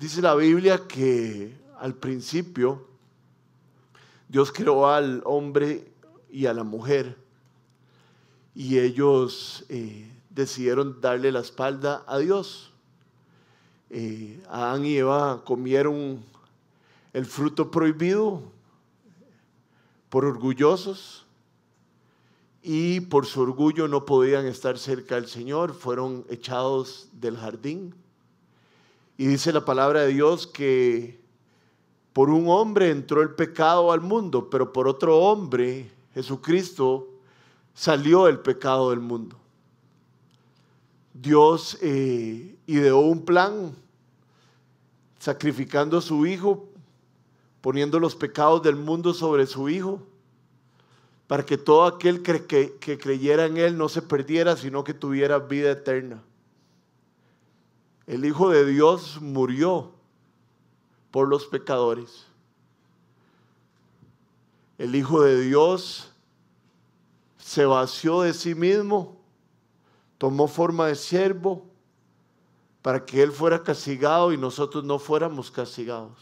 Dice la Biblia que al principio Dios creó al hombre y a la mujer y ellos decidieron darle la espalda a Dios. Adán y Eva comieron el fruto prohibido por orgullosos y por su orgullo no podían estar cerca del Señor, fueron echados del jardín. Y dice la palabra de Dios que por un hombre entró el pecado al mundo, pero por otro hombre, Jesucristo, salió el pecado del mundo. Dios ideó un plan sacrificando a su Hijo, poniendo los pecados del mundo sobre su Hijo, para que todo aquel que creyera en Él no se perdiera, sino que tuviera vida eterna. El Hijo de Dios murió por los pecadores. El Hijo de Dios se vació de sí mismo, tomó forma de siervo para que Él fuera castigado y nosotros no fuéramos castigados.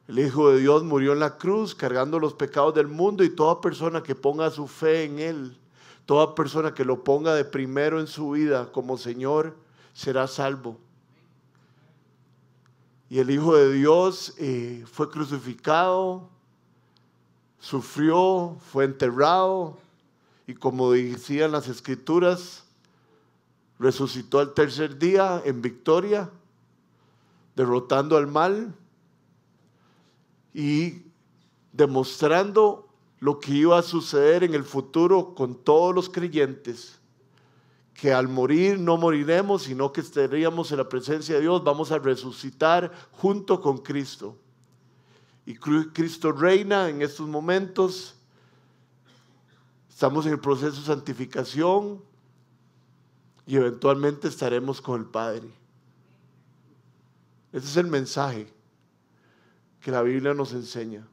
El Hijo de Dios murió en la cruz cargando los pecados del mundo y toda persona que ponga su fe en Él, toda persona que lo ponga de primero en su vida como Señor, será salvo. Y el Hijo de Dios fue crucificado, sufrió, fue enterrado y como decían las Escrituras, resucitó al tercer día en victoria, derrotando al mal y demostrando lo que iba a suceder en el futuro con todos los creyentes, que al morir no moriremos, sino que estaríamos en la presencia de Dios, vamos a resucitar junto con Cristo. Y Cristo reina en estos momentos, estamos en el proceso de santificación y eventualmente estaremos con el Padre. Ese es el mensaje que la Biblia nos enseña.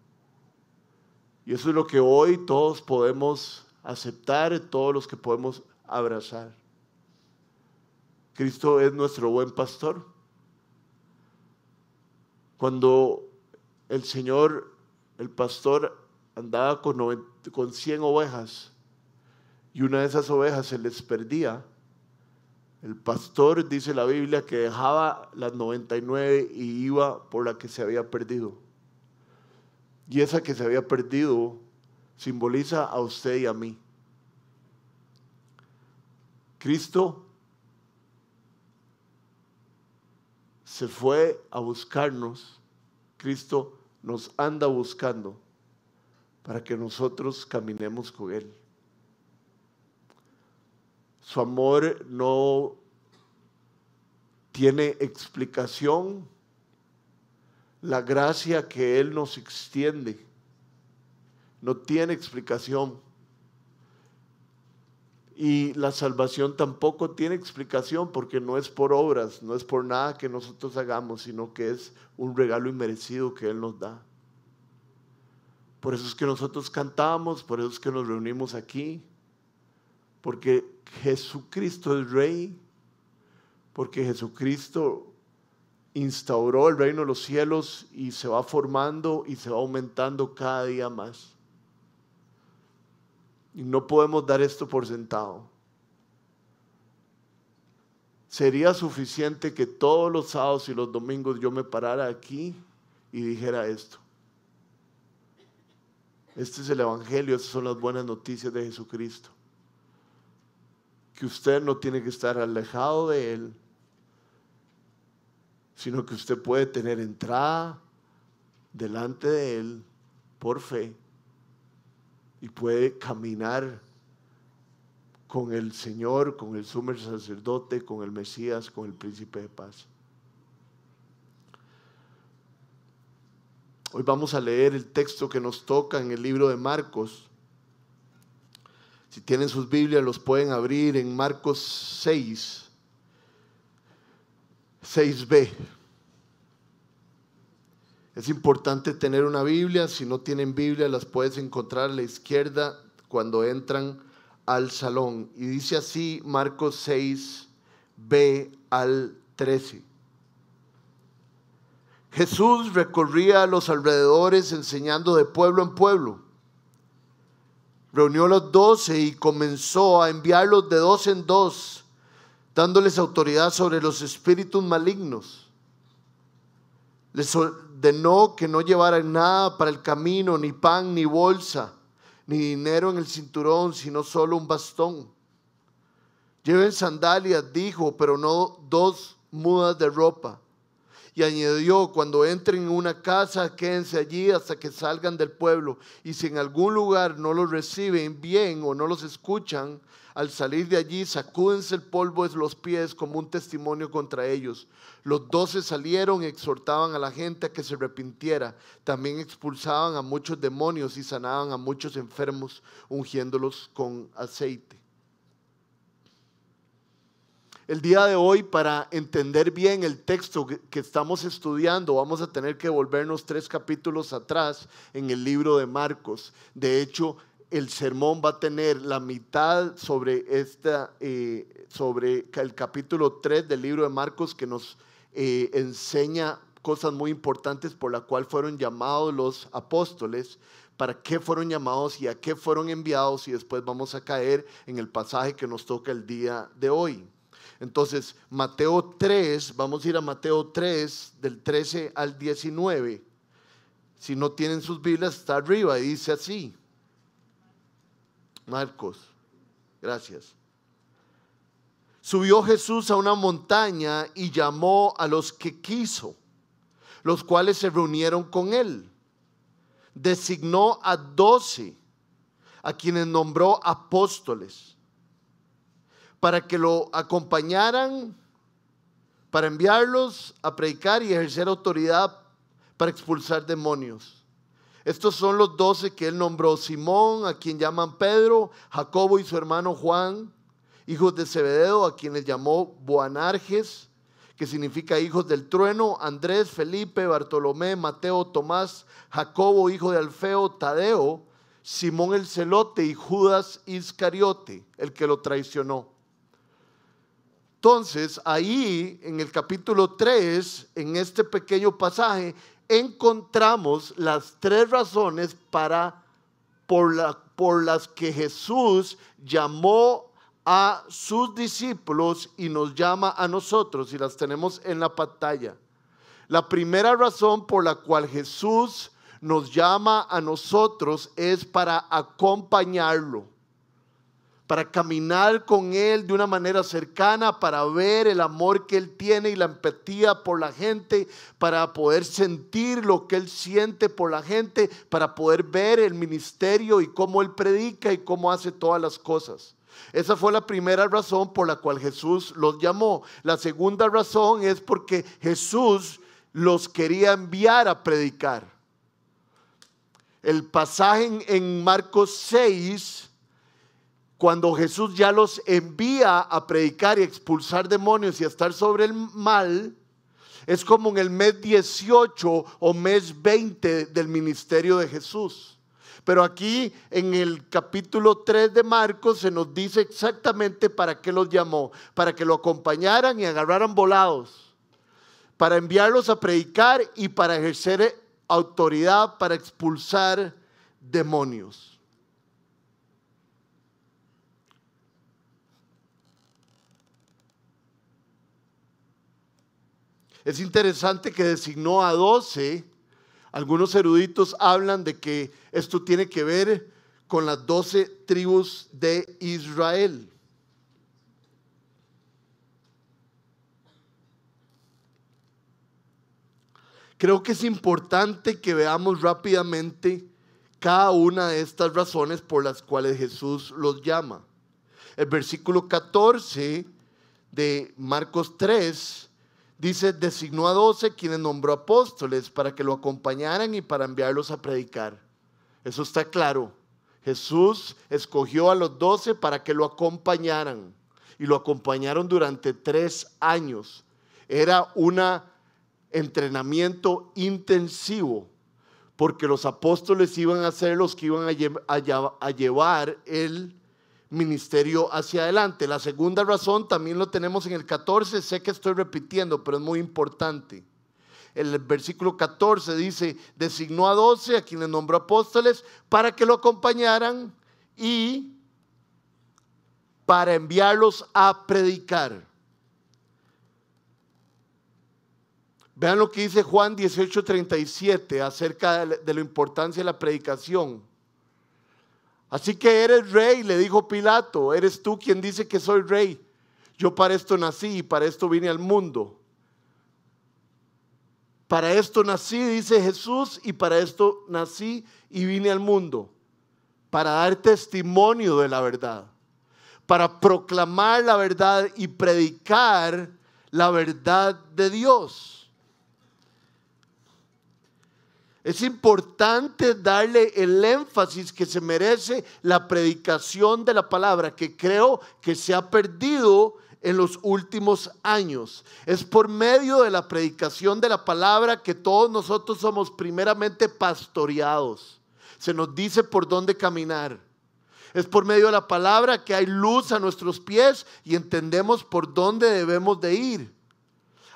Y eso es lo que hoy todos podemos aceptar, todos los que podemos abrazar. Cristo es nuestro buen pastor. Cuando el Señor, el pastor, andaba con 100 ovejas y una de esas ovejas se les perdía, el pastor, dice la Biblia, que dejaba las 99 y iba por la que se había perdido. Y esa que se había perdido simboliza a usted y a mí. Cristo se fue a buscarnos. Cristo nos anda buscando para que nosotros caminemos con Él. Su amor no tiene explicación. La gracia que Él nos extiende no tiene explicación. Y la salvación tampoco tiene explicación porque no es por obras, no es por nada que nosotros hagamos, sino que es un regalo inmerecido que Él nos da. Por eso es que nosotros cantamos, por eso es que nos reunimos aquí, porque Jesucristo es Rey, porque Jesucristo instauró el reino de los cielos y se va formando y se va aumentando cada día más. Y no podemos dar esto por sentado. Sería suficiente que todos los sábados y los domingos yo me parara aquí y dijera esto. Este es el Evangelio, estas son las buenas noticias de Jesucristo. Que usted no tiene que estar alejado de Él, sino que usted puede tener entrada delante de Él por fe y puede caminar con el Señor, con el sumo sacerdote, con el Mesías, con el príncipe de paz. Hoy vamos a leer el texto que nos toca en el libro de Marcos. Si tienen sus Biblias, los pueden abrir en Marcos 6b. Es importante tener una Biblia. Si no tienen Biblia, las puedes encontrar a la izquierda cuando entran al salón. Y dice así Marcos 6b al 13. Jesús recorría los alrededores enseñando de pueblo en pueblo. Reunió a los 12 y comenzó a enviarlos de dos en dos, dándoles autoridad sobre los espíritus malignos. Les ordenó que no llevaran nada para el camino, ni pan, ni bolsa, ni dinero en el cinturón, sino solo un bastón. Lleven sandalias, dijo, pero no 2 mudas de ropa. Y añadió: cuando entren en una casa, quédense allí hasta que salgan del pueblo. Y si en algún lugar no los reciben bien o no los escuchan, al salir de allí, sacúdense el polvo de los pies como un testimonio contra ellos. Los 12 salieron y exhortaban a la gente a que se arrepintiera. También expulsaban a muchos demonios y sanaban a muchos enfermos, ungiéndolos con aceite. El día de hoy, para entender bien el texto que estamos estudiando, vamos a tener que volvernos 3 capítulos atrás en el libro de Marcos. De hecho, el sermón va a tener la mitad sobre el capítulo 3 del libro de Marcos, que nos enseña cosas muy importantes por la cual fueron llamados los apóstoles, para qué fueron llamados y a qué fueron enviados, y después vamos a caer en el pasaje que nos toca el día de hoy. Entonces, Mateo 3, vamos a ir a Mateo 3, del 13 al 19. Si no tienen sus Biblias, está arriba y dice así. Marcos, gracias. Subió Jesús a una montaña y llamó a los que quiso, los cuales se reunieron con él. Designó a 12, a quienes nombró apóstoles, para que lo acompañaran, para enviarlos a predicar y ejercer autoridad para expulsar demonios. Estos son los 12 que él nombró: Simón, a quien llaman Pedro; Jacobo y su hermano Juan, hijos de Zebedeo, a quienes llamó Boanerges, que significa hijos del trueno; Andrés, Felipe, Bartolomé, Mateo, Tomás, Jacobo, hijo de Alfeo, Tadeo, Simón el celote y Judas Iscariote, el que lo traicionó. Entonces, ahí en el capítulo 3, en este pequeño pasaje, encontramos las 3 razones por las que Jesús llamó a sus discípulos y nos llama a nosotros, y las tenemos en la pantalla. La primera razón por la cual Jesús nos llama a nosotros es para acompañarlo, para caminar con Él de una manera cercana, para ver el amor que Él tiene y la empatía por la gente, para poder sentir lo que Él siente por la gente, para poder ver el ministerio y cómo Él predica y cómo hace todas las cosas. Esa fue la primera razón por la cual Jesús los llamó. La segunda razón es porque Jesús los quería enviar a predicar. El pasaje en Marcos 6, cuando Jesús ya los envía a predicar y expulsar demonios y a estar sobre el mal, es como en el mes 18 o mes 20 del ministerio de Jesús. Pero aquí en el capítulo 3 de Marcos se nos dice exactamente para qué los llamó: para que lo acompañaran y agarraran volados, para enviarlos a predicar y para ejercer autoridad para expulsar demonios. Es interesante que designó a 12. Algunos eruditos hablan de que esto tiene que ver con las 12 tribus de Israel. Creo que es importante que veamos rápidamente cada una de estas razones por las cuales Jesús los llama. El versículo 14 de Marcos 3 dice: designó a 12 quienes nombró apóstoles para que lo acompañaran y para enviarlos a predicar. Eso está claro. Jesús escogió a los 12 para que lo acompañaran, y lo acompañaron durante 3 años. Era un entrenamiento intensivo, porque los apóstoles iban a ser los que iban a llevar el ministerio hacia adelante. La segunda razón también lo tenemos en el 14, sé que estoy repitiendo, pero es muy importante. El versículo 14 dice, designó a 12 a quienes nombró apóstoles para que lo acompañaran y para enviarlos a predicar. Vean lo que dice Juan 18:37 acerca de la importancia de la predicación. Así que eres rey, le dijo Pilato, eres tú quien dice que soy rey. Yo para esto nací y para esto vine al mundo. Para esto nací, dice Jesús, y para esto nací y vine al mundo. Para dar testimonio de la verdad. Para proclamar la verdad y predicar la verdad de Dios. Es importante darle el énfasis que se merece la predicación de la palabra, que creo que se ha perdido en los últimos años. Es por medio de la predicación de la palabra que todos nosotros somos primeramente pastoreados. Se nos dice por dónde caminar. Es por medio de la palabra que hay luz a nuestros pies y entendemos por dónde debemos de ir.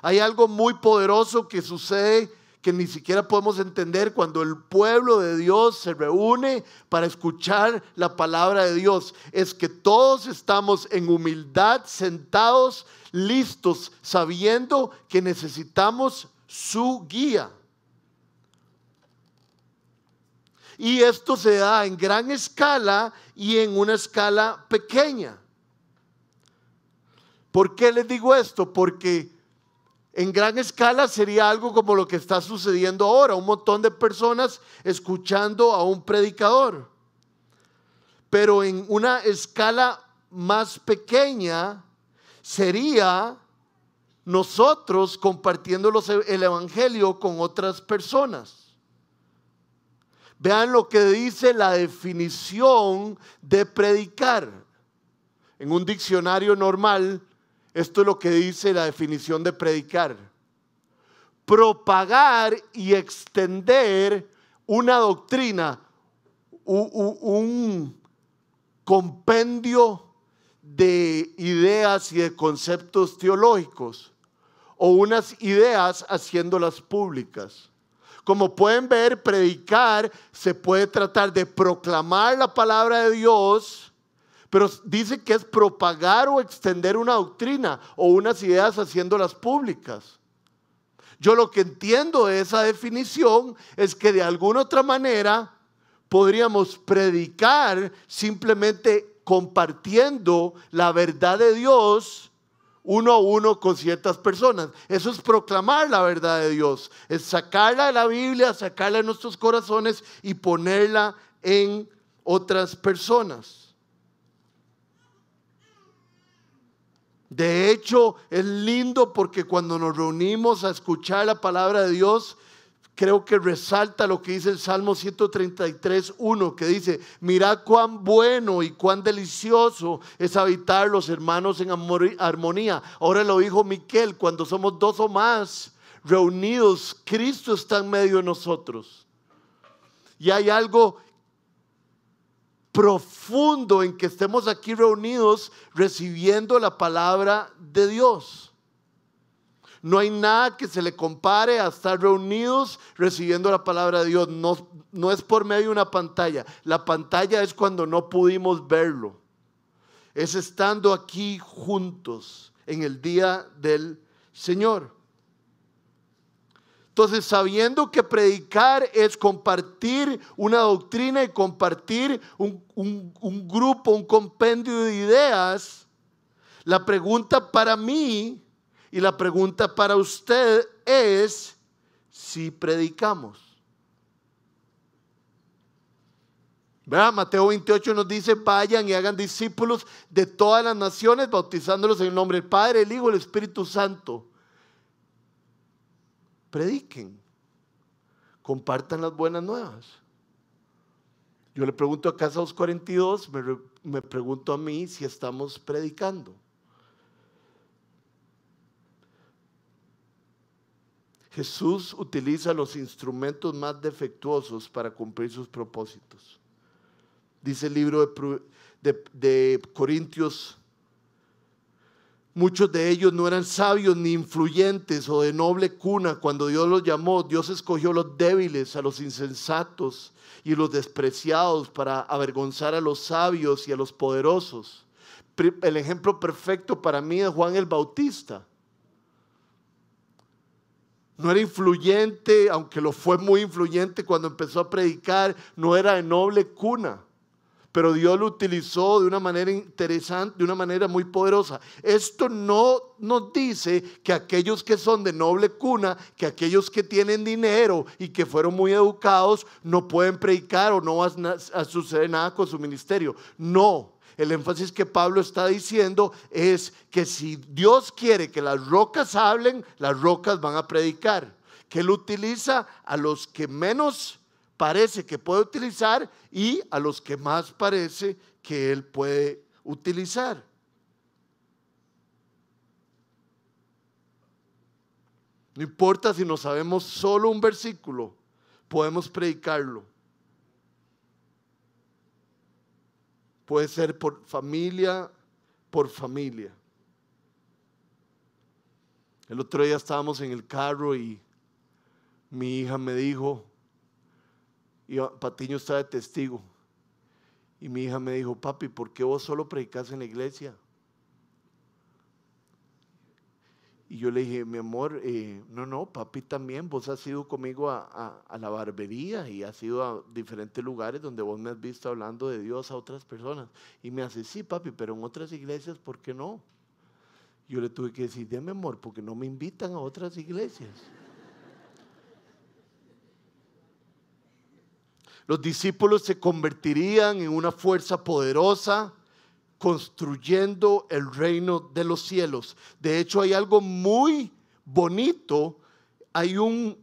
Hay algo muy poderoso que sucede que ni siquiera podemos entender cuando el pueblo de Dios se reúne para escuchar la palabra de Dios. Es que todos estamos en humildad, sentados, listos, sabiendo que necesitamos su guía. Y esto se da en gran escala y en una escala pequeña. ¿Por qué les digo esto? Porque en gran escala sería algo como lo que está sucediendo ahora, un montón de personas escuchando a un predicador. Pero en una escala más pequeña sería nosotros compartiendo el evangelio con otras personas. Vean lo que dice la definición de predicar. En un diccionario normal, esto es lo que dice la definición de predicar: propagar y extender una doctrina, un compendio de ideas y de conceptos teológicos, o unas ideas haciéndolas públicas. Como pueden ver, predicar se puede tratar de proclamar la palabra de Dios, pero dice que es propagar o extender una doctrina o unas ideas haciéndolas públicas. Yo lo que entiendo de esa definición es que de alguna otra manera podríamos predicar simplemente compartiendo la verdad de Dios uno a uno con ciertas personas. Eso es proclamar la verdad de Dios, es sacarla de la Biblia, sacarla de nuestros corazones y ponerla en otras personas. De hecho, es lindo porque cuando nos reunimos a escuchar la palabra de Dios, creo que resalta lo que dice el Salmo 133:1, que dice: mirad cuán bueno y cuán delicioso es habitar los hermanos en armonía. Ahora lo dijo Miquel: cuando somos dos o más reunidos, Cristo está en medio de nosotros. Y hay algo profundo en que estemos aquí reunidos recibiendo la palabra de Dios. No hay nada que se le compare a estar reunidos recibiendo la palabra de Dios. No es por medio de una pantalla. La pantalla es cuando no pudimos verlo. Es estando aquí juntos en el día del Señor. Entonces, sabiendo que predicar es compartir una doctrina y compartir un grupo, un compendio de ideas, la pregunta para mí y la pregunta para usted es si predicamos. ¿Verdad? Mateo 28 nos dice: vayan y hagan discípulos de todas las naciones, bautizándolos en el nombre del Padre, el Hijo y el Espíritu Santo. Prediquen, compartan las buenas nuevas. Yo le pregunto a Casa 242, me pregunto a mí si estamos predicando. Jesús utiliza los instrumentos más defectuosos para cumplir sus propósitos. Dice el libro de Corintios Muchos de ellos no eran sabios ni influyentes o de noble cuna. Cuando Dios los llamó, Dios escogió a los débiles, a los insensatos y los despreciados para avergonzar a los sabios y a los poderosos. El ejemplo perfecto para mí es Juan el Bautista. No era influyente, aunque lo fue muy influyente cuando empezó a predicar. No era de noble cuna, pero Dios lo utilizó de una manera interesante, de una manera muy poderosa. Esto no nos dice que aquellos que son de noble cuna, que aquellos que tienen dinero y que fueron muy educados, no pueden predicar o no va a suceder nada con su ministerio. No. El énfasis que Pablo está diciendo es que si Dios quiere que las rocas hablen, las rocas van a predicar. Que Él utiliza a los que menos parece que puede utilizar y a los que más parece que Él puede utilizar. No importa si no sabemos solo un versículo, podemos predicarlo. Puede ser por familia. El otro día estábamos en el carro y mi hija me dijo, y Patiño está de testigo, y mi hija me dijo: papi, ¿por qué vos solo predicas en la iglesia? Y yo le dije: mi amor, no, papi también, vos has ido conmigo a la barbería y has ido a diferentes lugares donde vos me has visto hablando de Dios a otras personas. Y me hace: sí, papi, pero en otras iglesias, ¿por qué no? Yo le tuve que decir: mi amor, porque no me invitan a otras iglesias. Los discípulos se convertirían en una fuerza poderosa, construyendo el reino de los cielos. De hecho, hay algo muy bonito, hay un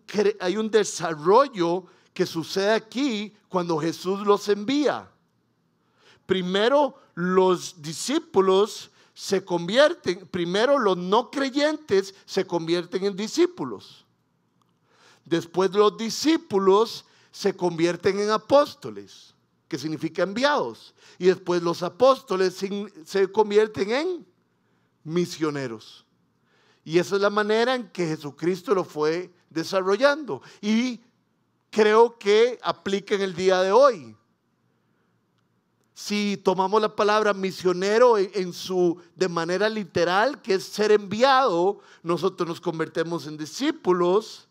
desarrollo que sucede aquí cuando Jesús los envía. Primero, los discípulos se convierten, primero los no creyentes se convierten en discípulos. Después los discípulos se convierten en apóstoles, que significa enviados. Y después los apóstoles se convierten en misioneros. Y esa es la manera en que Jesucristo lo fue desarrollando. Y creo que aplica en el día de hoy. Si tomamos la palabra misionero de manera literal, que es ser enviado, nosotros nos convertimos en discípulos.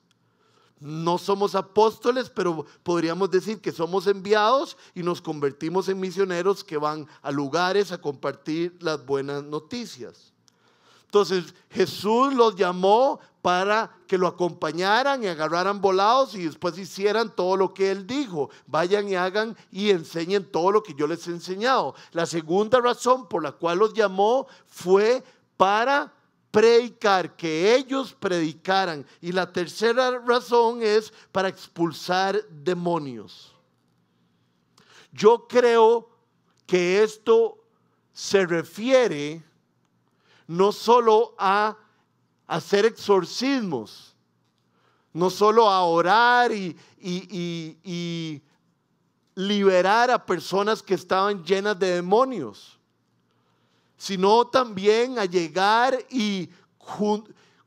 No somos apóstoles, pero podríamos decir que somos enviados y nos convertimos en misioneros que van a lugares a compartir las buenas noticias. Entonces Jesús los llamó para que lo acompañaran y agarraran volados y después hicieran todo lo que Él dijo. Vayan y hagan y enseñen todo lo que yo les he enseñado. La segunda razón por la cual los llamó fue para predicar, que ellos predicaran. Y la tercera razón es para expulsar demonios. Yo creo que esto se refiere no solo a hacer exorcismos, no solo a orar y liberar a personas que estaban llenas de demonios, sino también a llegar y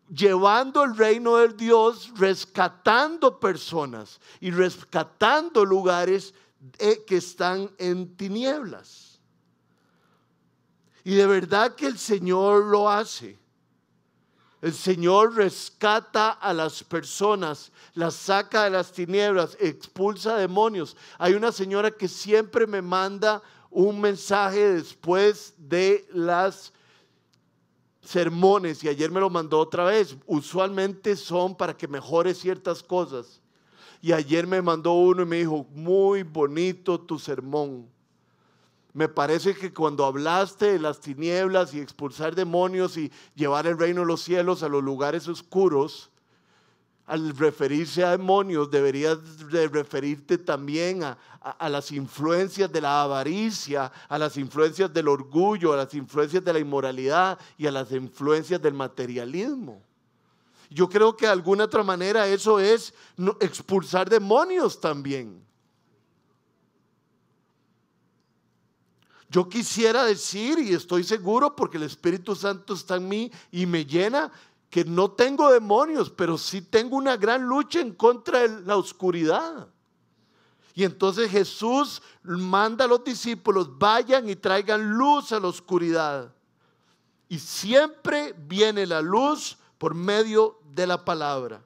llevando el reino de Dios, rescatando personas y rescatando lugares que están en tinieblas. Y de verdad que el Señor lo hace. El Señor rescata a las personas, las saca de las tinieblas, expulsa demonios. Hay una señora que siempre me manda un mensaje después de las sermones y ayer me lo mandó otra vez. Usualmente son para que mejore ciertas cosas. Y ayer me mandó uno y me dijo: muy bonito tu sermón. Me parece que cuando hablaste de las tinieblas y expulsar demonios y llevar el reino de los cielos a los lugares oscuros, al referirse a demonios deberías de referirte también a las influencias de la avaricia, a las influencias del orgullo, a las influencias de la inmoralidad y a las influencias del materialismo. Yo creo que de alguna otra manera eso es expulsar demonios también. Yo quisiera decir, y estoy seguro porque el Espíritu Santo está en mí y me llena, que no tengo demonios, pero sí tengo una gran lucha en contra de la oscuridad. Y entonces Jesús manda a los discípulos, vayan y traigan luz a la oscuridad. Y siempre viene la luz por medio de la palabra.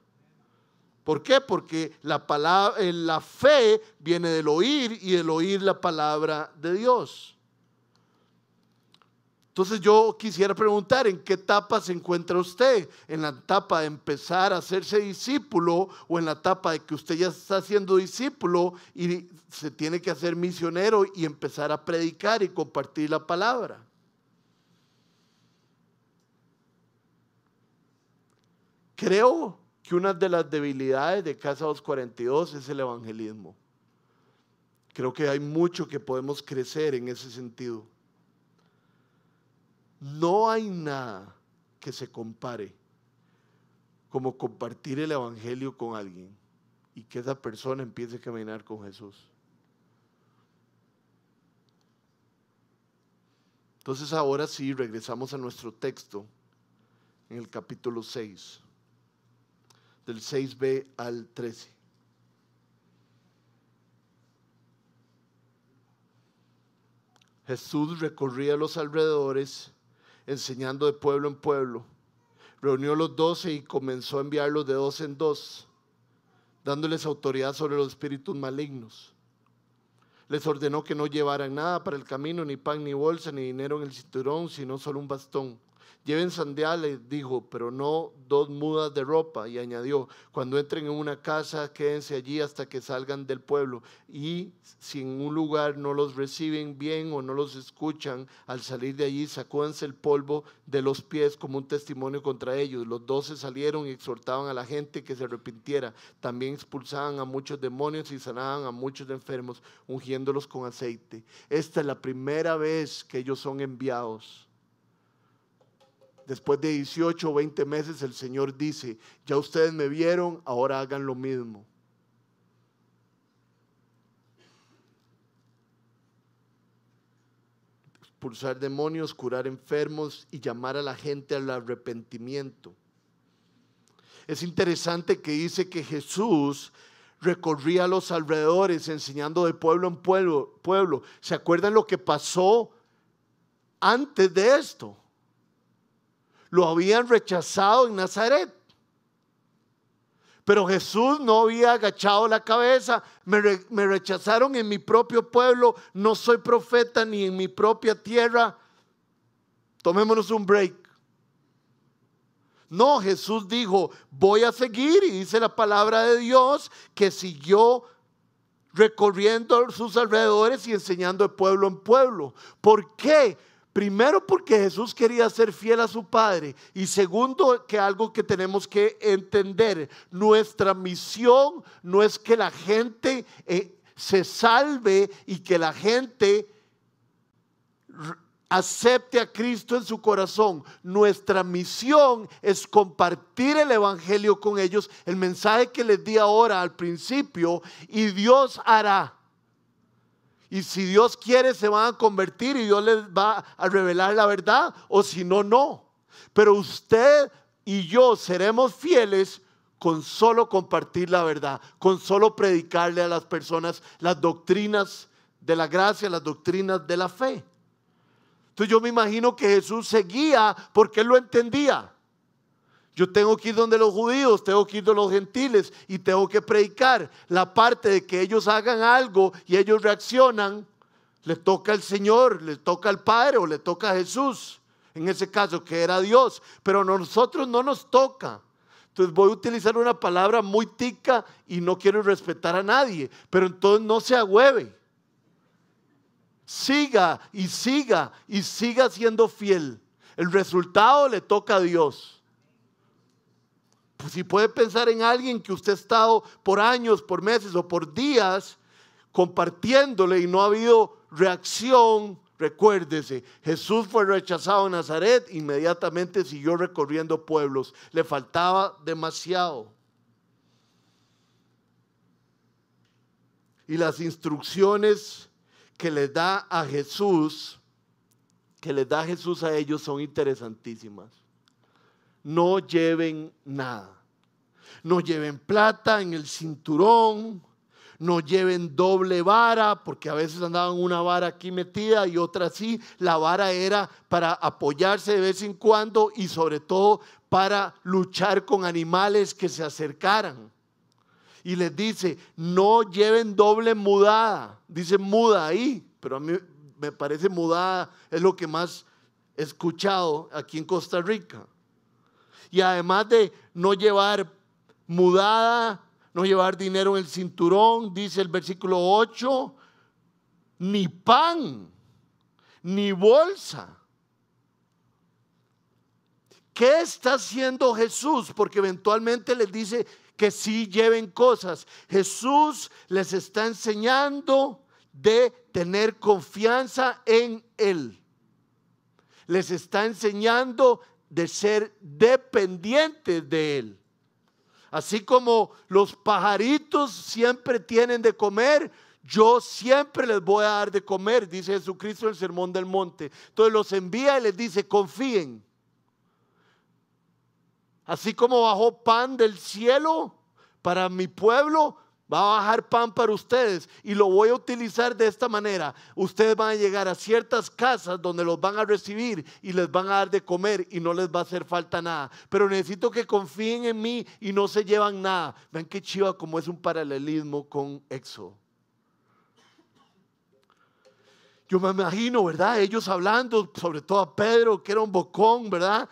¿Por qué? Porque la fe viene del oír y del oír la palabra de Dios. Entonces yo quisiera preguntar, ¿en qué etapa se encuentra usted? ¿En la etapa de empezar a hacerse discípulo o en la etapa de que usted ya está siendo discípulo y se tiene que hacer misionero y empezar a predicar y compartir la palabra? Creo que una de las debilidades de Casa 242 es el evangelismo. Creo que hay mucho que podemos crecer en ese sentido. No hay nada que se compare como compartir el evangelio con alguien y que esa persona empiece a caminar con Jesús. Entonces ahora sí, regresamos a nuestro texto en el capítulo 6, del 6b al 13. Jesús recorría los alrededores enseñando de pueblo en pueblo. Reunió los 12 y comenzó a enviarlos de 2 en 2, dándoles autoridad sobre los espíritus malignos. Les ordenó que no llevaran nada para el camino, ni pan, ni bolsa, ni dinero en el cinturón, sino solo un bastón. Lleven sandalias, dijo, pero no 2 mudas de ropa. Y añadió, cuando entren en una casa, quédense allí hasta que salgan del pueblo. Y si en un lugar no los reciben bien o no los escuchan, al salir de allí, sacúdanse el polvo de los pies como un testimonio contra ellos. Los 12 salieron y exhortaban a la gente que se arrepintiera. También expulsaban a muchos demonios y sanaban a muchos enfermos, ungiéndolos con aceite. Esta es la primera vez que ellos son enviados. Después de 18 o 20 meses el Señor dice, ya ustedes me vieron, ahora hagan lo mismo. Expulsar demonios, curar enfermos y llamar a la gente al arrepentimiento. Es interesante que dice que Jesús recorría los alrededores enseñando de pueblo en pueblo. ¿Se acuerdan lo que pasó antes de esto? Lo habían rechazado en Nazaret. Pero Jesús no había agachado la cabeza. Me rechazaron en mi propio pueblo. No soy profeta ni en mi propia tierra. Tomémonos un break. No, Jesús dijo, voy a seguir. Y dice la palabra de Dios que siguió recorriendo sus alrededores y enseñando de pueblo en pueblo. ¿Por qué? Primero porque Jesús quería ser fiel a su Padre y segundo que algo que tenemos que entender, nuestra misión no es que la gente se salve y que la gente acepte a Cristo en su corazón. Nuestra misión es compartir el evangelio con ellos, el mensaje que les di ahora al principio, y Dios hará. Y si Dios quiere se van a convertir y Dios les va a revelar la verdad, o si no, no. Pero usted y yo seremos fieles con solo compartir la verdad, con solo predicarle a las personas las doctrinas de la gracia, las doctrinas de la fe. Entonces yo me imagino que Jesús seguía porque Él lo entendía. Yo tengo que ir donde los judíos, tengo que ir donde los gentiles y tengo que predicar. La parte de que ellos hagan algo y ellos reaccionan, le toca al Señor, le toca al Padre o le toca a Jesús. En ese caso que era Dios, pero a nosotros no nos toca. Entonces voy a utilizar una palabra muy tica y no quiero respetar a nadie, pero entonces no se agüeve. Siga y siga y siga siendo fiel. El resultado le toca a Dios. Pues si puede pensar en alguien que usted ha estado por años, por meses o por días compartiéndole y no ha habido reacción, recuérdese, Jesús fue rechazado en Nazaret, inmediatamente siguió recorriendo pueblos, le faltaba demasiado. Y las instrucciones que les da a Jesús, a ellos son interesantísimas. No lleven nada. No lleven plata en el cinturón. No lleven doble vara, porque a veces andaban una vara aquí metida y otra así. La vara era para apoyarse de vez en cuando y sobre todo para luchar con animales que se acercaran. Y les dice, no lleven doble mudada. Dice muda ahí, pero a mí me parece mudada, es lo que más he escuchado aquí en Costa Rica. Y además de no llevar mudada, no llevar dinero en el cinturón, dice el versículo 8, ni pan, ni bolsa. ¿Qué está haciendo Jesús? Porque eventualmente les dice que sí lleven cosas. Jesús les está enseñando de tener confianza en Él. Les está enseñando de ser dependientes de Él. Así como los pajaritos siempre tienen de comer, yo siempre les voy a dar de comer, dice Jesucristo en el Sermón del Monte. Entonces los envía y les dice, confíen. Así como bajó pan del cielo para mi pueblo, va a bajar pan para ustedes y lo voy a utilizar de esta manera. Ustedes van a llegar a ciertas casas donde los van a recibir y les van a dar de comer y no les va a hacer falta nada. Pero necesito que confíen en mí y no se llevan nada. Vean qué chiva como es un paralelismo con Éxodo. Yo me imagino, ¿verdad? Ellos hablando, sobre todo a Pedro, que era un bocón, ¿verdad?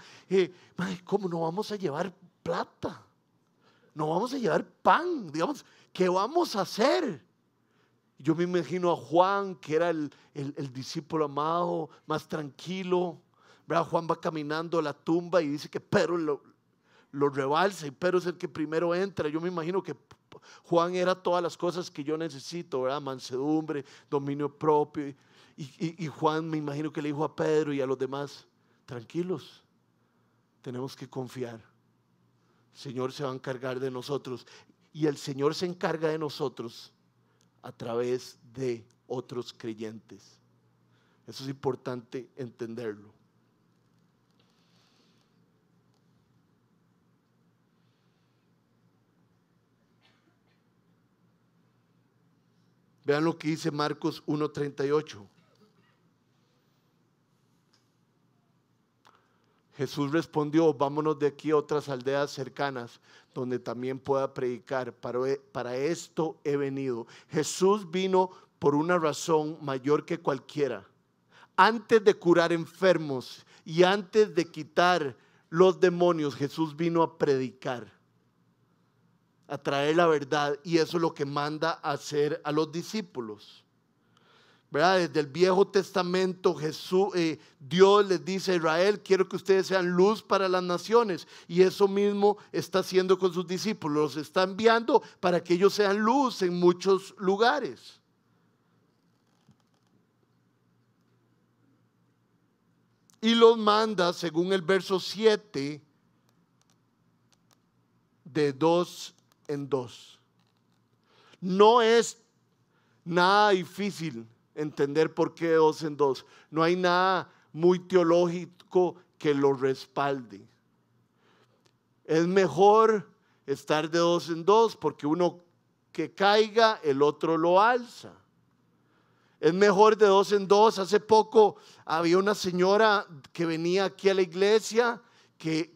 ¿Cómo no vamos a llevar plata? No vamos a llevar pan, digamos. ¿Qué vamos a hacer? Yo me imagino a Juan, que era el discípulo amado, más tranquilo, ¿verdad? Juan va caminando a la tumba y dice que Pedro lo rebalsa y Pedro es el que primero entra. Yo me imagino que Juan era todas las cosas que yo necesito, ¿verdad? Mansedumbre, dominio propio. Y Juan me imagino que le dijo a Pedro y a los demás, tranquilos, tenemos que confiar. El Señor se va a encargar de nosotros. Y el Señor se encarga de nosotros a través de otros creyentes. Eso es importante entenderlo. Vean lo que dice Marcos 1:38. Jesús respondió, vámonos de aquí a otras aldeas cercanas donde también pueda predicar. Para esto he venido. Jesús vino por una razón mayor que cualquiera. Antes de curar enfermos y antes de quitar los demonios, Jesús vino a predicar, a traer la verdad, y eso es lo que manda a hacer a los discípulos. ¿Verdad? Desde el Viejo Testamento Dios les dice a Israel, quiero que ustedes sean luz para las naciones, y eso mismo está haciendo con sus discípulos, los está enviando para que ellos sean luz en muchos lugares. Y los manda, según el verso 7, de 2 en 2. No es nada difícil entender por qué de 2 en 2. No hay nada muy teológico que lo respalde. Es mejor estar de 2 en 2 porque uno que caiga, el otro lo alza. Es mejor de 2 en 2. Hace poco había una señora que venía aquí a la iglesia que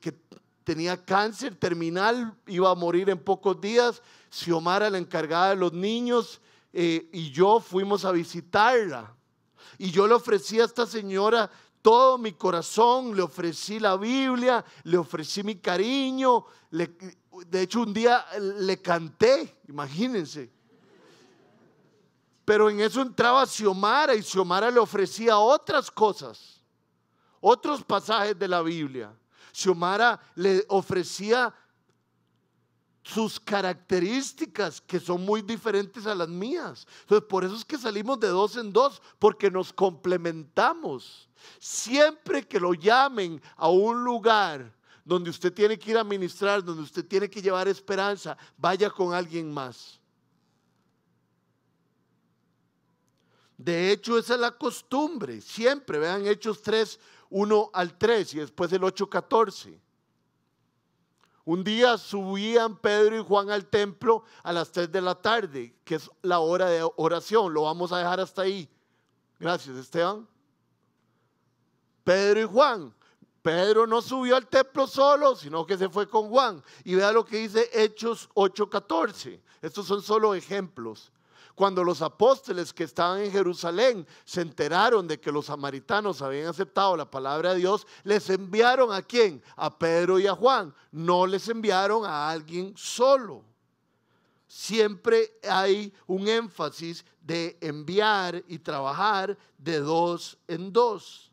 tenía cáncer terminal, iba a morir en pocos días. Xiomara, la encargada de los niños, y yo fuimos a visitarla. Y yo le ofrecí a esta señora todo mi corazón, le ofrecí la Biblia, le ofrecí mi cariño. De hecho, un día le canté, imagínense. Pero en eso entraba Xiomara y Xiomara le ofrecía otras cosas, otros pasajes de la Biblia. Xiomara le ofrecía sus características que son muy diferentes a las mías. Entonces, por eso es que salimos de 2 en 2, porque nos complementamos. Siempre que lo llamen a un lugar donde usted tiene que ir a ministrar, donde usted tiene que llevar esperanza, vaya con alguien más. De hecho, esa es la costumbre. Siempre, vean Hechos 3, 1 al 3 y después el 8, 14. Un día subían Pedro y Juan al templo a las 3 de la tarde, que es la hora de oración. Lo vamos a dejar hasta ahí. Gracias, Esteban. Pedro y Juan. Pedro no subió al templo solo, sino que se fue con Juan. Y vea lo que dice Hechos 8:14. Estos son solo ejemplos. Cuando los apóstoles que estaban en Jerusalén se enteraron de que los samaritanos habían aceptado la palabra de Dios, les enviaron ¿a quién? A Pedro y a Juan. No les enviaron a alguien solo. Siempre hay un énfasis de enviar y trabajar de dos en dos.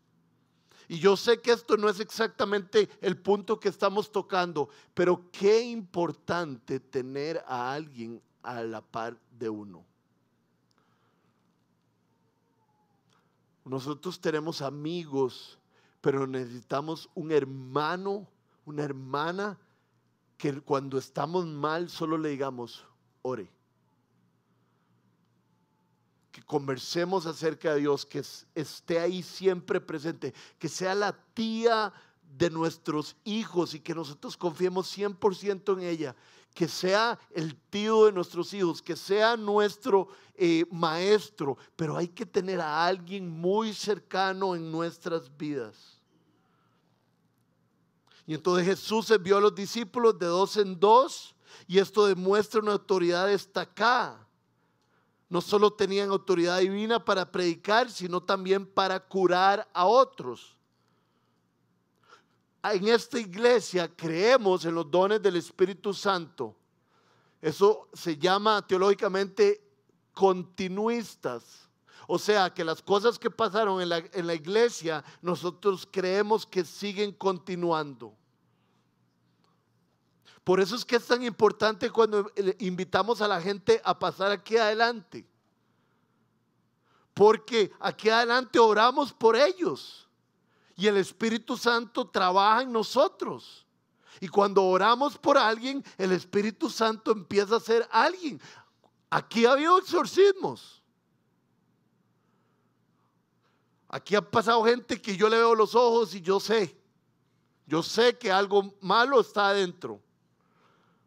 Y yo sé que esto no es exactamente el punto que estamos tocando, pero qué importante tener a alguien a la par de uno. Nosotros tenemos amigos, pero necesitamos un hermano, una hermana, que cuando estamos mal solo le digamos, ore. Que conversemos acerca de Dios, que esté ahí siempre presente, que sea la tía de nuestros hijos y que nosotros confiemos 100% en ella, que sea el tío de nuestros hijos, que sea nuestro maestro, pero hay que tener a alguien muy cercano en nuestras vidas. Y entonces Jesús envió a los discípulos de dos en dos y esto demuestra una autoridad destacada. No solo tenían autoridad divina para predicar, sino también para curar a otros. En esta iglesia creemos en los dones del Espíritu Santo. Eso se llama teológicamente continuistas. O sea, que las cosas que pasaron en la iglesia, nosotros creemos que siguen continuando. Por eso es que es tan importante cuando invitamos a la gente a pasar aquí adelante. Porque aquí adelante oramos por ellos. Y el Espíritu Santo trabaja en nosotros. Y cuando oramos por alguien, el Espíritu Santo empieza a ser alguien. Aquí ha habido exorcismos. Aquí ha pasado gente que yo le veo los ojos y yo sé que algo malo está adentro.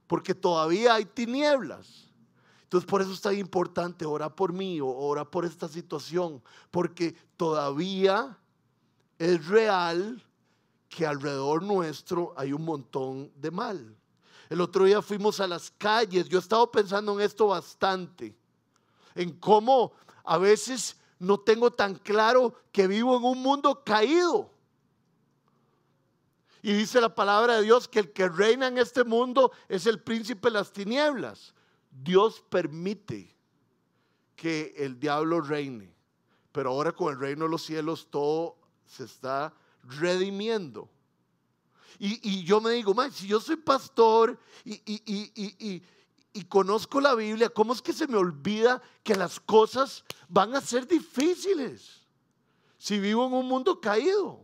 Porque todavía hay tinieblas. Entonces por eso es tan importante orar por mí o orar por esta situación. Porque todavía es real que alrededor nuestro hay un montón de mal. El otro día fuimos a las calles. Yo he estado pensando en esto bastante. En cómo a veces no tengo tan claro que vivo en un mundo caído. Y dice la palabra de Dios que el que reina en este mundo es el príncipe de las tinieblas. Dios permite que el diablo reine. Pero ahora con el reino de los cielos todo se está redimiendo. Y yo me digo, si yo soy pastor y conozco la Biblia, ¿cómo es que se me olvida que las cosas van a ser difíciles si vivo en un mundo caído?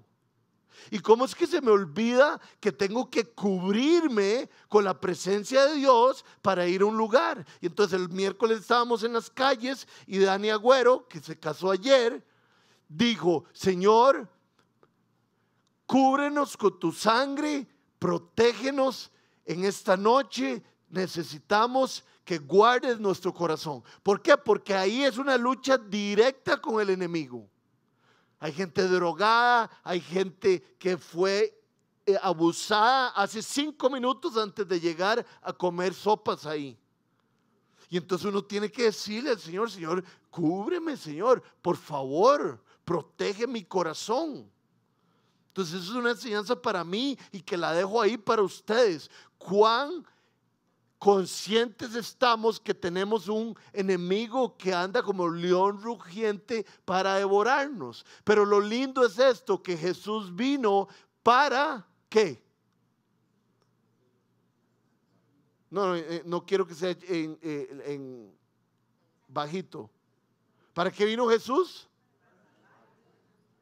¿Y cómo es que se me olvida que tengo que cubrirme con la presencia de Dios para ir a un lugar? Y entonces el miércoles estábamos en las calles y Dani Agüero, que se casó ayer, dijo, Señor, cúbrenos con tu sangre, protégenos en esta noche, necesitamos que guardes nuestro corazón. ¿Por qué? Porque ahí es una lucha directa con el enemigo. Hay gente drogada, hay gente que fue abusada hace 5 minutos antes de llegar a comer sopas ahí. Y entonces uno tiene que decirle al Señor, Señor, cúbreme, Señor, por favor, protege mi corazón. Entonces eso es una enseñanza para mí y que la dejo ahí para ustedes. ¿Cuán conscientes estamos que tenemos un enemigo que anda como león rugiente para devorarnos? Pero lo lindo es esto, que Jesús vino para ¿qué? No quiero que sea en bajito. ¿Para qué vino Jesús?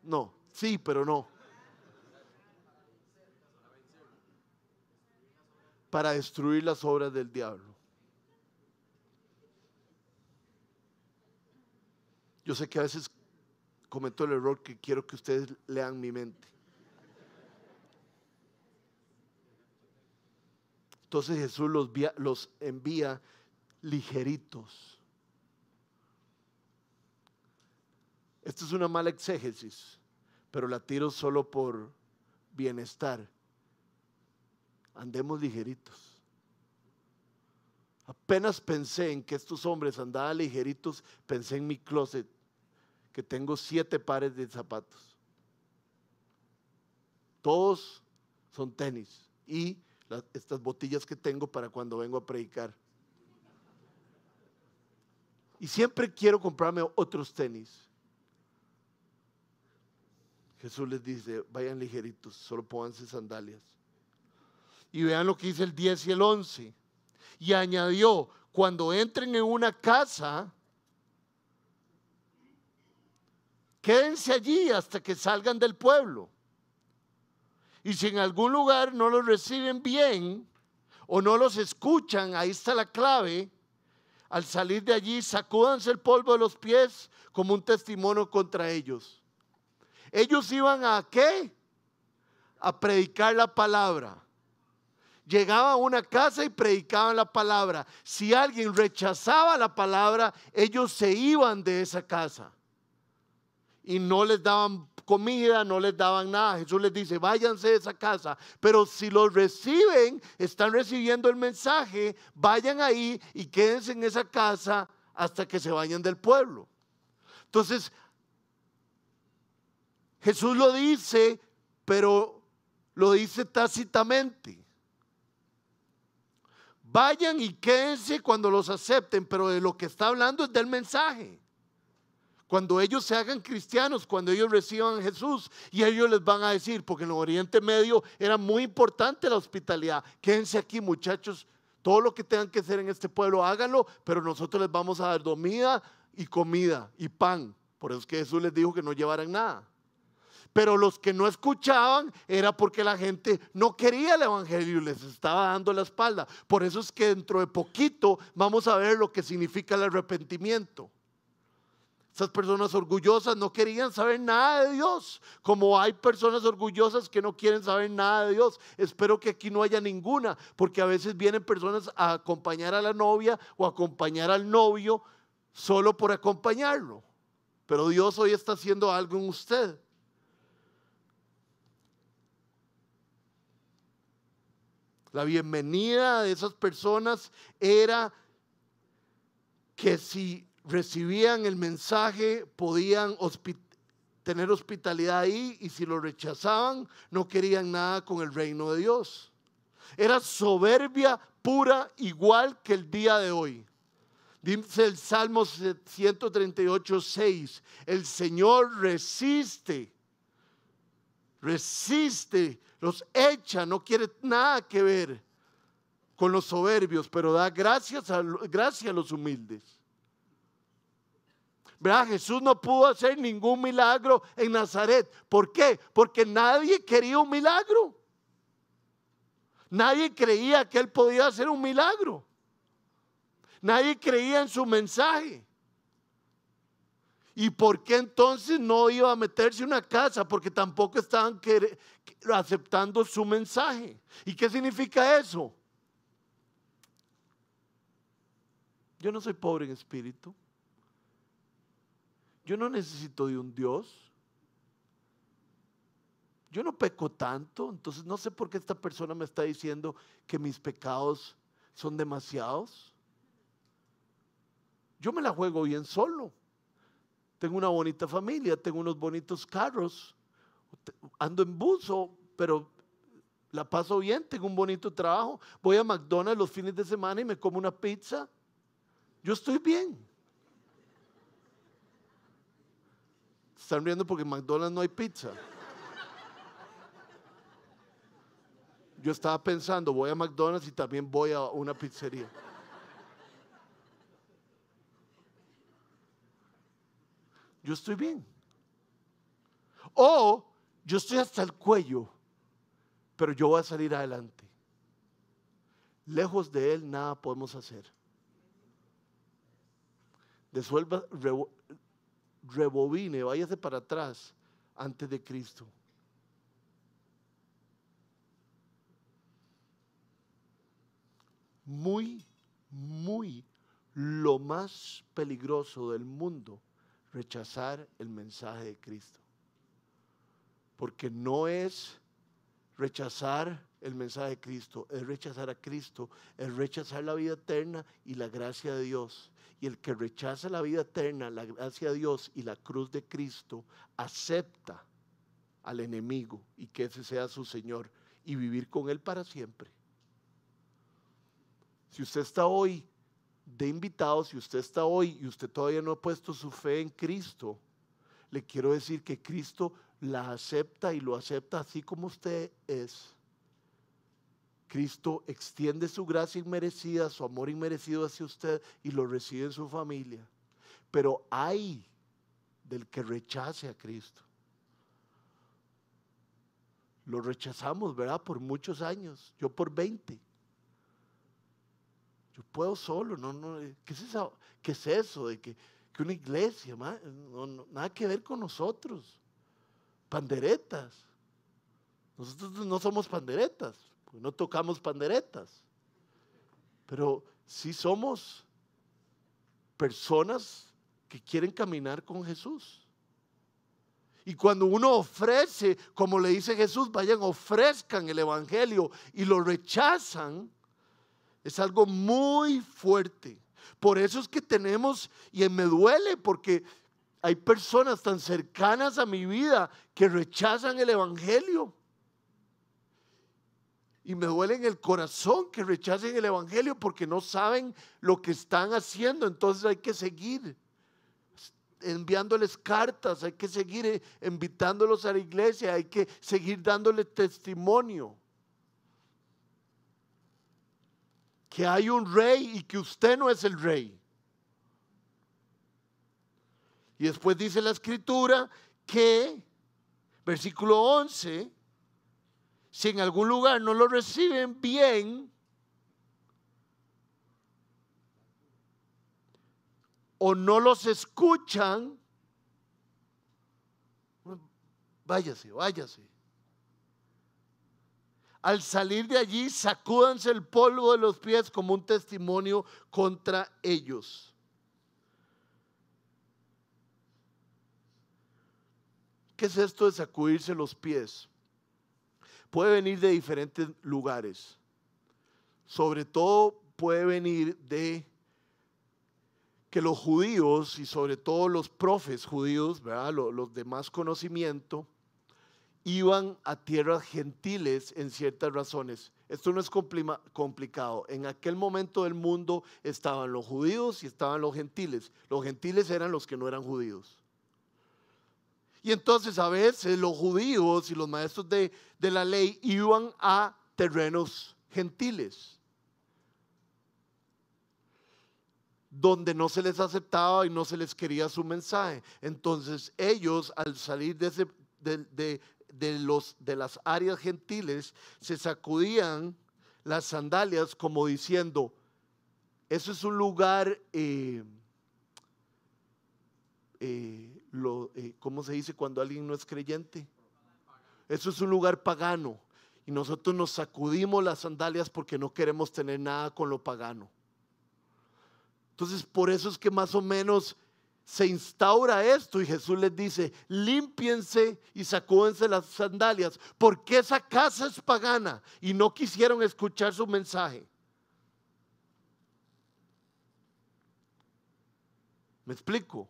No, sí, pero no. Para destruir las obras del diablo. Yo sé que a veces cometo el error que quiero que ustedes lean mi mente. Entonces Jesús los envía ligeritos. Esto es una mala exégesis, pero la tiro solo por bienestar. Andemos ligeritos. Apenas pensé en que estos hombres andaban ligeritos, pensé en mi closet, que tengo 7 pares de zapatos. Todos son tenis y estas botillas que tengo para cuando vengo a predicar. Y siempre quiero comprarme otros tenis. Jesús les dice, vayan ligeritos, solo pónganse sandalias. Y vean lo que dice el 10 y el 11. Y añadió, cuando entren en una casa, quédense allí hasta que salgan del pueblo. Y si en algún lugar no los reciben bien o no los escuchan, ahí está la clave. Al salir de allí, sacúdanse el polvo de los pies como un testimonio contra ellos. Ellos iban a ¿qué? A predicar la palabra. Llegaban a una casa y predicaban la palabra. Si alguien rechazaba la palabra, ellos se iban de esa casa. Y no les daban comida, no les daban nada. Jesús les dice, váyanse de esa casa. Pero si los reciben, están recibiendo el mensaje, vayan ahí y quédense en esa casa hasta que se vayan del pueblo. Entonces, Jesús lo dice, pero lo dice tácitamente. Vayan y quédense cuando los acepten, pero de lo que está hablando es del mensaje. Cuando ellos se hagan cristianos, cuando ellos reciban a Jesús, y ellos les van a decir, porque en el Oriente Medio era muy importante la hospitalidad. Quédense aquí, muchachos, todo lo que tengan que hacer en este pueblo, háganlo, pero nosotros les vamos a dar comida y pan. Por eso es que Jesús les dijo que no llevaran nada. Pero los que no escuchaban era porque la gente no quería el evangelio y les estaba dando la espalda. Por eso es que dentro de poquito vamos a ver lo que significa el arrepentimiento. Esas personas orgullosas no querían saber nada de Dios, como hay personas orgullosas que no quieren saber nada de Dios. Espero que aquí no haya ninguna, porque a veces vienen personas a acompañar a la novia o a acompañar al novio solo por acompañarlo. Pero Dios hoy está haciendo algo en usted. La bienvenida de esas personas era que si recibían el mensaje podían tener hospitalidad ahí, y si lo rechazaban no querían nada con el reino de Dios. Era soberbia pura, igual que el día de hoy. Dice el Salmo 138:6, el Señor resiste, los echa, no quiere nada que ver con los soberbios, pero da gracia a los humildes. ¿Verdad? Jesús no pudo hacer ningún milagro en Nazaret. ¿Por qué? Porque nadie quería un milagro. Nadie creía que él podía hacer un milagro. Nadie creía en su mensaje. ¿Y por qué entonces no iba a meterse en una casa? Porque tampoco estaban aceptando su mensaje. ¿Y qué significa eso? Yo no soy pobre en espíritu. Yo no necesito de un Dios. Yo no peco tanto, entonces no sé por qué esta persona me está diciendo que mis pecados son demasiados. Yo me la juego bien solo. Tengo una bonita familia, tengo unos bonitos carros, ando en bus, pero la paso bien, tengo un bonito trabajo. Voy a McDonald's los fines de semana y me como una pizza. Yo estoy bien. Están riendo porque en McDonald's no hay pizza. Yo estaba pensando, voy a McDonald's y también voy a una pizzería. Yo estoy bien. O yo estoy hasta el cuello, pero yo voy a salir adelante. Lejos de Él nada podemos hacer. rebobine, váyase para atrás antes de Cristo. Muy, muy, lo más peligroso del mundo, rechazar el mensaje de Cristo. Porque no es rechazar el mensaje de Cristo, es rechazar a Cristo, es rechazar la vida eterna y la gracia de Dios. Y el que rechaza la vida eterna, la gracia de Dios y la cruz de Cristo, acepta al enemigo y que ese sea su Señor y vivir con él para siempre. Si usted está hoy de invitado, si usted está hoy y usted todavía no ha puesto su fe en Cristo, le quiero decir que Cristo la acepta y lo acepta así como usted es. Cristo extiende su gracia inmerecida, su amor inmerecido hacia usted y lo recibe en su familia. Pero hay del que rechace a Cristo. Lo rechazamos, ¿verdad? Por muchos años, yo por 20. Yo puedo solo, ¿qué es eso de que una iglesia, nada que ver con nosotros? Panderetas. Nosotros no somos panderetas, porque no tocamos panderetas. Pero sí somos personas que quieren caminar con Jesús. Y cuando uno ofrece, como le dice Jesús, vayan, ofrezcan el evangelio y lo rechazan, es algo muy fuerte. Por eso es que tenemos, y me duele porque hay personas tan cercanas a mi vida que rechazan el evangelio. Y me duele en el corazón que rechacen el evangelio porque no saben lo que están haciendo. Entonces hay que seguir enviándoles cartas, hay que seguir invitándolos a la iglesia, hay que seguir dándole testimonio que hay un rey y que usted no es el rey. Y después dice la escritura que, versículo 11, si en algún lugar no lo reciben bien, o no los escuchan, váyase. Al salir de allí, sacúdanse el polvo de los pies como un testimonio contra ellos. ¿Qué es esto de sacudirse los pies? Puede venir de diferentes lugares. Sobre todo puede venir de que los judíos y sobre todo los profes judíos, ¿verdad? Los de más conocimiento, iban a tierras gentiles en ciertas razones. Esto no es complicado. En aquel momento del mundo estaban los judíos y estaban los gentiles. Los gentiles eran los que no eran judíos. Y entonces a veces los judíos y los maestros de la ley iban a terrenos gentiles, donde no se les aceptaba y no se les quería su mensaje. Entonces ellos, al salir de las áreas gentiles, se sacudían las sandalias como diciendo, eso es un lugar, ¿cómo se dice cuando alguien no es creyente? Eso es un lugar pagano. Y nosotros nos sacudimos las sandalias porque no queremos tener nada con lo pagano. Entonces, por eso es que más o menos se instaura esto y Jesús les dice, límpiense y sacúdense las sandalias, porque esa casa es pagana y no quisieron escuchar su mensaje. ¿Me explico?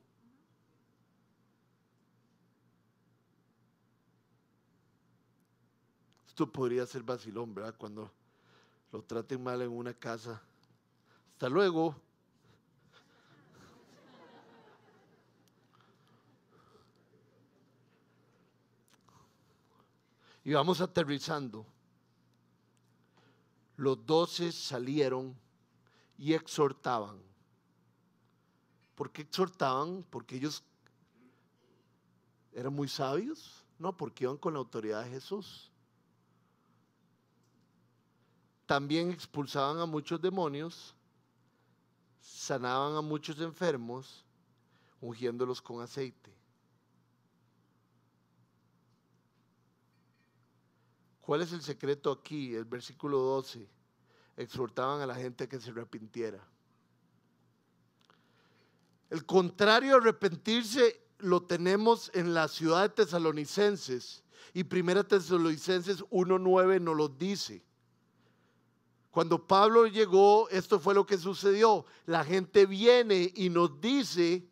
Esto podría ser vacilón, ¿verdad? Cuando lo traten mal en una casa. Hasta luego. Y vamos aterrizando. Los 12 salieron y exhortaban. ¿Por qué exhortaban? ¿Porque ellos eran muy sabios? No, porque iban con la autoridad de Jesús. También expulsaban a muchos demonios, sanaban a muchos enfermos. ungiéndolos con aceite. ¿Cuál es el secreto aquí? El versículo 12. Exhortaban a la gente a que se arrepintiera. El contrario a arrepentirse lo tenemos en la ciudad de Tesalonicenses, y 1 Tesalonicenses 1:9 nos lo dice. Cuando Pablo llegó, esto fue lo que sucedió. La gente viene y nos dice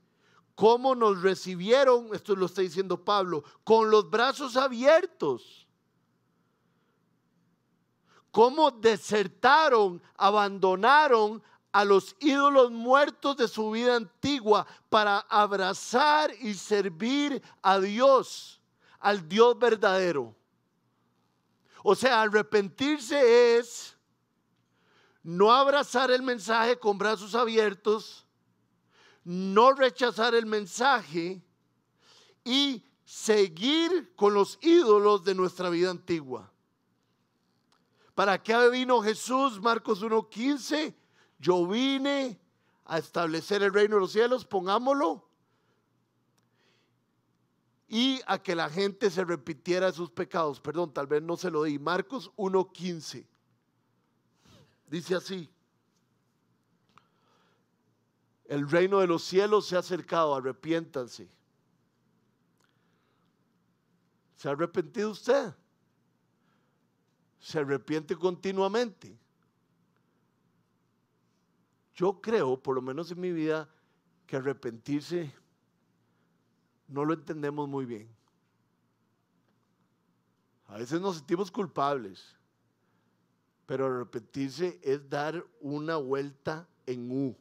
cómo nos recibieron, esto lo está diciendo Pablo, con los brazos abiertos. Cómo desertaron, abandonaron a los ídolos muertos de su vida antigua para abrazar y servir a Dios, al Dios verdadero. O sea, arrepentirse es no abrazar el mensaje con brazos abiertos, no rechazar el mensaje y seguir con los ídolos de nuestra vida antigua. ¿Para qué vino Jesús? Marcos 1:15. Yo vine a establecer el reino de los cielos, pongámoslo, y a que la gente se arrepintiera de sus pecados. Perdón, tal vez no se lo di. Marcos 1:15. Dice así: el reino de los cielos se ha acercado, arrepiéntanse. ¿Se ha arrepentido usted? ¿Se arrepiente continuamente? Yo creo, por lo menos en mi vida, que arrepentirse no lo entendemos muy bien. A veces nos sentimos culpables, pero arrepentirse es dar una vuelta en U.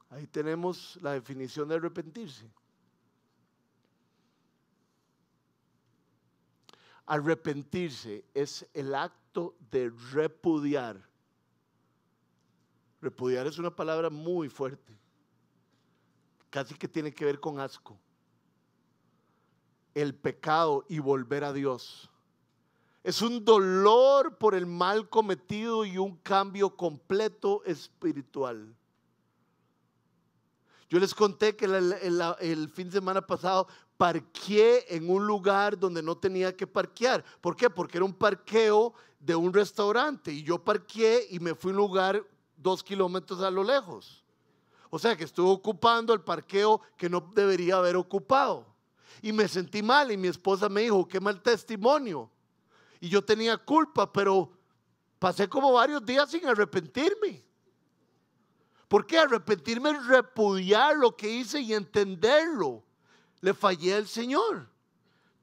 Ahí tenemos la definición de arrepentirse. Arrepentirse es el acto de repudiar. Repudiar es una palabra muy fuerte. Casi que tiene que ver con asco. El pecado y volver a Dios. Es un dolor por el mal cometido y un cambio completo espiritual. Yo les conté que el fin de semana pasado parqué en un lugar donde no tenía que parquear. ¿Por qué? Porque era un parqueo de un restaurante y yo parqué y me fui a un lugar 2 kilómetros a lo lejos. O sea que estuve ocupando el parqueo que no debería haber ocupado. Y me sentí mal y mi esposa me dijo, qué mal testimonio. Y yo tenía culpa, pero pasé como varios días sin arrepentirme. ¿Por qué? Arrepentirme es repudiar lo que hice y entenderlo. Le fallé al Señor.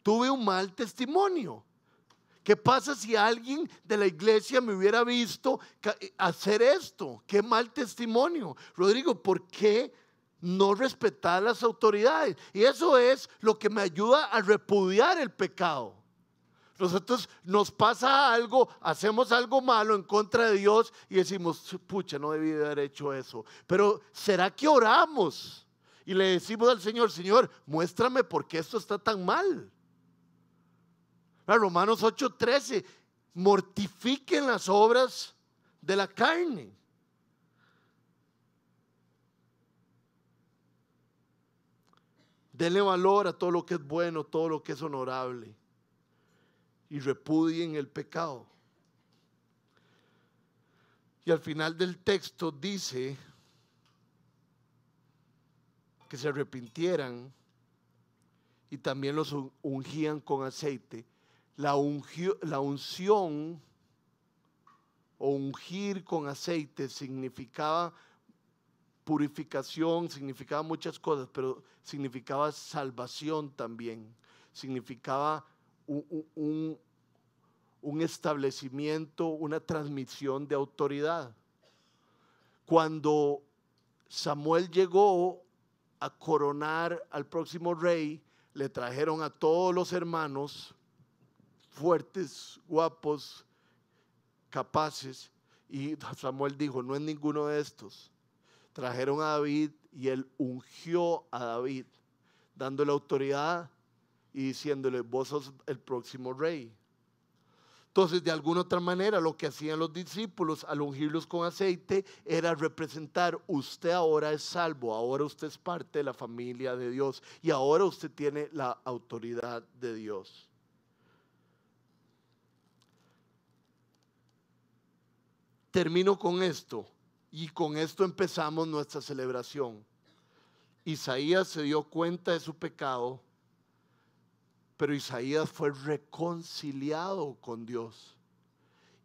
Tuve un mal testimonio. ¿Qué pasa si alguien de la iglesia me hubiera visto hacer esto? ¡Qué mal testimonio! Rodrigo, ¿por qué no respetar a las autoridades? Y eso es lo que me ayuda a repudiar el pecado. Nosotros nos pasa algo, hacemos algo malo en contra de Dios y decimos, pucha, no debí de haber hecho eso. Pero ¿será que oramos y le decimos al Señor, Señor, muéstrame por qué esto está tan mal? Romanos 8:13, mortifiquen las obras de la carne. Denle valor a todo lo que es bueno, todo lo que es honorable. Y repudien el pecado. Y al final del texto dice que se arrepintieran y también los ungían con aceite. La unción o ungir con aceite significaba purificación, significaba muchas cosas, pero significaba salvación también. Significaba un establecimiento, una transmisión de autoridad. Cuando Samuel llegó a coronar al próximo rey, le trajeron a todos los hermanos fuertes, guapos, capaces, y Samuel dijo, no es ninguno de estos. Trajeron a David y él ungió a David, dándole autoridad y diciéndole, vos sos el próximo rey. Entonces, de alguna otra manera, lo que hacían los discípulos al ungirlos con aceite era representar, usted ahora es salvo, ahora usted es parte de la familia de Dios y ahora usted tiene la autoridad de Dios. Termino con esto y con esto empezamos nuestra celebración. Isaías se dio cuenta de su pecado, pero Isaías fue reconciliado con Dios.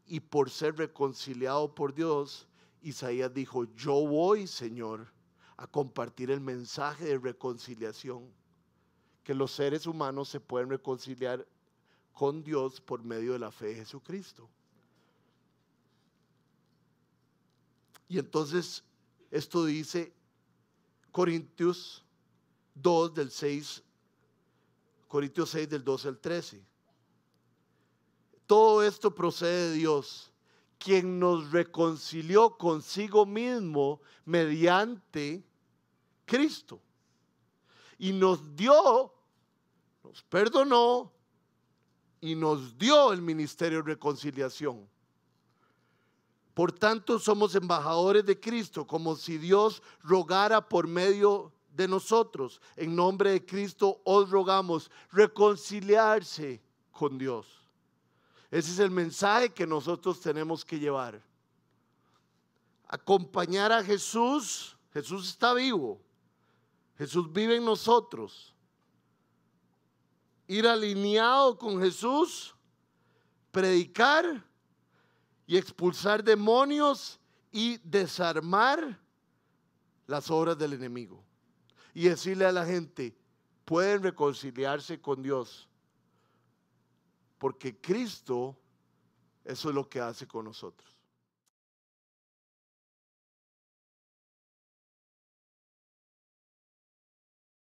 Y por ser reconciliado por Dios, Isaías dijo, yo voy, Señor, a compartir el mensaje de reconciliación. Que los seres humanos se pueden reconciliar con Dios por medio de la fe de Jesucristo. Y entonces, esto dice Corintios 2 del 6, Corintios 6 del 12 al 13. Todo esto procede de Dios, quien nos reconcilió consigo mismo mediante Cristo. Y nos perdonó y nos dio el ministerio de reconciliación. Por tanto, somos embajadores de Cristo, como si Dios rogara por medio de nosotros. En nombre de Cristo os rogamos reconciliarse con Dios. Ese es el mensaje que nosotros tenemos que llevar. Acompañar a Jesús. Jesús está vivo. Jesús vive en nosotros. Ir alineado con Jesús, predicar y expulsar demonios y desarmar las obras del enemigo. Y decirle a la gente, pueden reconciliarse con Dios, porque Cristo, eso es lo que hace con nosotros.